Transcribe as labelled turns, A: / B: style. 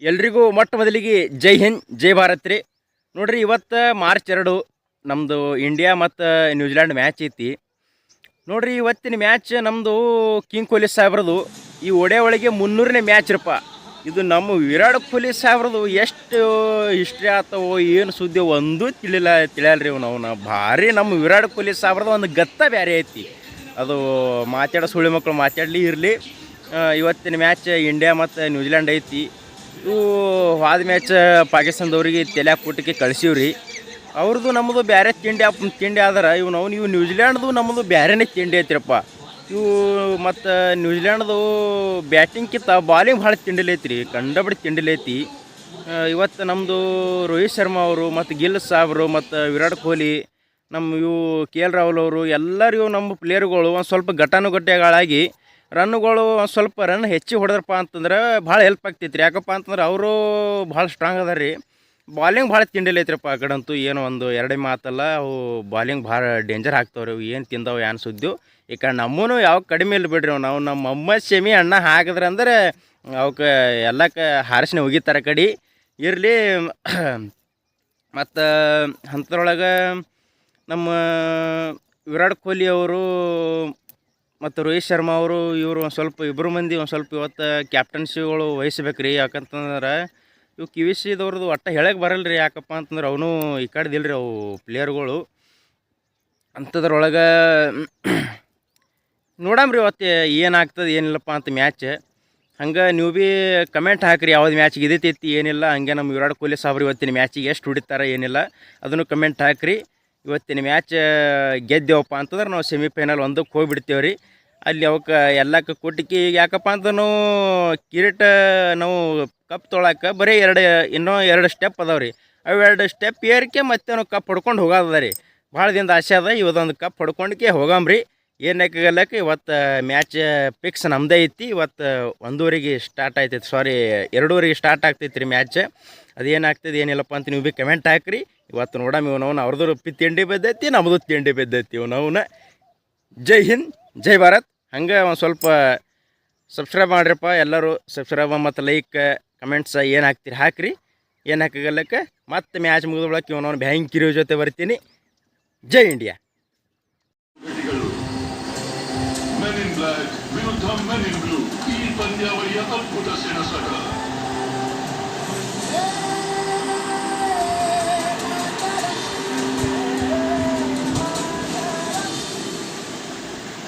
A: ಎಲ್ರಿಗೂ ಮೊಟ್ಟ ಮೊದಲಿಗೆ ಜೈ ಹಿಂದ್ ಜೈ ಭಾರತ್ ರೀ. ನೋಡ್ರಿ, ಇವತ್ತು ಮಾರ್ಚ್ 2 ನಮ್ಮದು ಇಂಡಿಯಾ ಮತ್ತು ನ್ಯೂಜಿಲ್ಯಾಂಡ್ ಮ್ಯಾಚ್ ಐತಿ. ನೋಡ್ರಿ, ಇವತ್ತಿನ ಮ್ಯಾಚ್ ನಮ್ಮದು ಕಿಂಗ್ ಕೊಹ್ಲಿ ಸಾಹೇಬ್ರದು ಈ ಒಳಗೆ 300ನೇ ಮ್ಯಾಚ್ ರಪ್ಪ. ಇದು ನಮ್ಮ ವಿರಾಟ್ ಕೊಹ್ಲಿ ಸಾಹೇಬ್ರದು ಎಷ್ಟು ಹಿಸ್ಟ್ರಿ ಆಗ್ತಾವೋ ಏನು ಸುದ್ದಿ ಒಂದೂ ತಿಳಿಯಲ್ರಿ. ನಾವು ಭಾರಿ ನಮ್ಮ ವಿರಾಟ್ ಕೊಹ್ಲಿ ಸಾಹೇಬ್ರದು ಒಂದು ಗತ್ತ ಬೇರೆ ಐತಿ. ಅದು ಮಾತಾಡೋ ಸುಳ್ಳಿ ಮಕ್ಕಳು ಮಾತಾಡಲಿ ಇರಲಿ. ಇವತ್ತಿನ ಮ್ಯಾಚ್ ಇಂಡಿಯಾ ಮತ್ತು ನ್ಯೂಜಿಲ್ಯಾಂಡ್ ಐತಿ. ಇವು ಹೋದ ಮ್ಯಾಚ್ ಪಾಕಿಸ್ತಾನದವ್ರಿಗೆ ಕೂಟಕ್ಕೆ ಕಳಿಸಿವ್ರಿ. ಅವ್ರದ್ದು ನಮ್ಮದು ಬೇರೆ ತಿಂಡಿ ಆದ್ರೆ ಇವು ನ್ಯೂಜಿಲ್ಯಾಂಡ್ದು ನಮ್ಮದು ಬೇರೆನೇ ತಿಂಡಿ ಐತಿರಪ್ಪ. ಇವು ಮತ್ತು ನ್ಯೂಜಿಲ್ಯಾಂಡ್ದು ಬ್ಯಾಟಿಂಗ್ಕಿಂತ ಬಾಲಿಂಗ್ ಭಾಳ ತಿಂಡಿಲೈತಿ ರೀ, ಕಂಡಬಡಿ ತಿಂಡಿಲೈತಿ. ಇವತ್ತು ನಮ್ಮದು ರೋಹಿತ್ ಶರ್ಮಾ ಅವರು ಮತ್ತು ಗಿಲ್ ಸಾಬ್ರು ಮತ್ತು ವಿರಾಟ್ ಕೊಹ್ಲಿ, ನಮ್ಮ ಇವು KL ರಾಹುಲ್ ಅವರು ಎಲ್ಲರಿಗೂ ನಮ್ಮ ಪ್ಲೇಯರ್ಗಳು ಒಂದು ಸ್ವಲ್ಪ ಘಟಾನುಘಟಿಗಳಾಗಿ ರನ್ನುಗಳು ಒಂದು ಸ್ವಲ್ಪ ರನ್ ಹೆಚ್ಚಿಗೆ ಹೊಡೆದ್ರಪ್ಪ ಅಂತಂದ್ರೆ ಭಾಳ ಹೆಲ್ಪ್ ಆಗ್ತೈತ್ರಿ. ಯಾಕಪ್ಪ ಅಂತಂದ್ರೆ ಅವರು ಭಾಳ ಸ್ಟ್ರಾಂಗ್ ಅದಾರ ರೀ. ಬಾಲಿಂಗ್ ಭಾಳ ತಿಂಡಿಲೈತ್ರಪ್ಪ. ಆ ಕಡೆಂತೂ ಏನು ಒಂದು ಎರಡೇ ಮಾತಲ್ಲ, ಅವು ಬಾಲಿಂಗ್ ಭಾಳ ಡೇಂಜರ್ ಆಗ್ತಾವ್ರಿ. ಅವು ಏನು ತಿಂದವು ಏನು ಸುದ್ದಿವು. ಈ ಕಡೆ ನಮ್ಮೂ ಯಾವ ಕಡಿಮೆ ಇಲ್ಲ ಬಿಡ್ರಿ. ನಾವು ನಮ್ಮ ಮೊಹಮ್ಮದ್ ಶಮಿ ಅಣ್ಣ ಹಾಕಿದ್ರೆ ಅಂದ್ರೆ ಅವಕ್ಕೆ ಎಲ್ಲಕ್ಕೆ ಹಾರಿಸಿನ ಹೋಗಿತ್ತಾರೆ ಕಡೆ ಇರಲಿ. ಮತ್ತು ಅಂಥದ್ರೊಳಗೆ ನಮ್ಮ ವಿರಾಟ್ ಕೊಹ್ಲಿ ಅವರು ಮತ್ತು ರೋಹಿತ್ ಶರ್ಮಾ ಅವರು ಇವರು ಒಂದು ಸ್ವಲ್ಪ ಇಬ್ಬರು ಮಂದಿ ಒಂದು ಸ್ವಲ್ಪ ಇವತ್ತು ಕ್ಯಾಪ್ಟನ್ಸಿಗಳು ವಹಿಸ್ಬೇಕು ರೀ. ಯಾಕಂತಂದ್ರೆ ಇವು KVCದವ್ರದ್ದು ಒಟ್ಟು ಹೇಳಕ್ಕೆ ಬರಲ್ಲ ರೀ. ಯಾಕಪ್ಪ ಅಂತಂದ್ರೆ ಅವನು ಈ ಕಡೆದಿಲ್ಲ ರೀ ಅವು ಪ್ಲೇಯರ್ಗಳು. ಅಂಥದ್ರೊಳಗೆ ನೋಡಮ್ರಿ ಇವತ್ತು ಏನಾಗ್ತದೆ ಏನಿಲ್ಲಪ್ಪ ಅಂತ ಮ್ಯಾಚ್. ಹಂಗೆ ನೀವು ಭೀ ಕಮೆಂಟ್ ಹಾಕಿರಿ, ಯಾವ್ದು ಮ್ಯಾಚ್ಗೆ ಇದೈತಿ ಏನಿಲ್ಲ. ಹಂಗೆ ನಮ್ಮ ವಿರಾಟ್ ಕೊಹ್ಲಿ ಸಾಬ್ರು ಇವತ್ತಿನ ಮ್ಯಾಚಿಗೆ ಎಷ್ಟು ಹೊಡಿತಾರೆ ಏನಿಲ್ಲ ಅದನ್ನು ಕಮೆಂಟ್ ಹಾಕಿರಿ. ಇವತ್ತಿನ ಮ್ಯಾಚ್ ಗೆದ್ದೇವಪ್ಪ ಅಂತಂದ್ರೆ ನಾವು ಸೆಮಿಫೈನಲ್ 1ಕ್ಕೆ ಹೋಗಿಬಿಡ್ತೇವೆ ರೀ. ಅಲ್ಲಿ ಅವಕ್ಕೆ ಎಲ್ಲಕ್ಕೆ ಕೊಟ್ಟಿಗೆ ಯಾಕಪ್ಪ ಅಂತ ನಾವು ಕಿರೀಟ ನಾವು ಕಪ್ ತೊಗೊಳಕ್ಕೆ ಬರೀ ಇನ್ನೂ 2 ಸ್ಟೆಪ್ ಅದಾವೆ ರೀ. ಅವು 2 ಸ್ಟೆಪ್ ಏರಿಕೆ ಮತ್ತೆ ನಾವು ಕಪ್ ಹೊಡ್ಕೊಂಡು ಹೋಗೋದ ರೀ. ಭಾಳ ದಿನದ ಆಸೆ ಅದ. ಇವತ್ತೊಂದು ಕಪ್ ಹೊಡ್ಕೊಂಡ್ಕೆ ಹೋಗಮ್ರಿ. ಏನಕ್ಕೆ ಇವತ್ತು ಮ್ಯಾಚ್ ಫಿಕ್ಸ್ ನಮ್ಮದೇ ಐತಿ. ಇವತ್ತು 1:00ಗೆ ಸ್ಟಾರ್ಟ್ ಆಯ್ತೈತಿ, ಸಾರಿ 2:00ಗೆ ಸ್ಟಾರ್ಟ್ ಆಗ್ತೈತಿ ರೀ ಮ್ಯಾಚ್. ಅದೇನಾಗ್ತದೆ ಏನಿಲ್ಲಪ್ಪ ಅಂತ ನೀವು ಭೀ ಕಮೆಂಟ್ ಹಾಕಿರಿ. ಇವತ್ತು ನೋಡಮ್ಮ ಇವನವನ್ನ ಅವ್ರದ್ದು ತಿಂಡಿ ಬಿದ್ದೈತಿ, ನಮ್ಮದು ತಿಂಡಿ ಬಿದ್ದೈತಿ. ಇವನವನ್ನ ಜೈ ಹಿಂದ್ ಜೈ ಭಾರತ್. ಹಂಗೆ ಒಂದು ಸ್ವಲ್ಪ ಸಬ್ಸ್ಕ್ರೈಬ್ ಮಾಡಿರಪ್ಪ ಎಲ್ಲರೂ. ಸಬ್ಸ್ಕ್ರೈಬ್ ಮತ್ತು ಲೈಕ್ ಕಮೆಂಟ್ಸ್ ಏನು ಹಾಕ್ತೀರಿ ಹಾಕಿರಿ. ಏನು ಹಾಕಗಲ್ಲಕ್ಕೆ ಮತ್ತೆ ಮ್ಯಾಚ್ ಮುಗಿದೊಳಕ್ಕೆ ಇವನವನ್ನ ಬ್ಯಾಂಕಿರೋ ಜೊತೆ ಬರ್ತೀನಿ. ಜೈ ಇಂಡಿಯಾ.
B: ವಿರುದ್ಧ ಮೆನ್ ಇನ್ ಬ್ಲೂ ಈ ಪಂದ್ಯಾವಳಿಯ ಅದ್ಭುತ ಸೆಣಸಾಟ.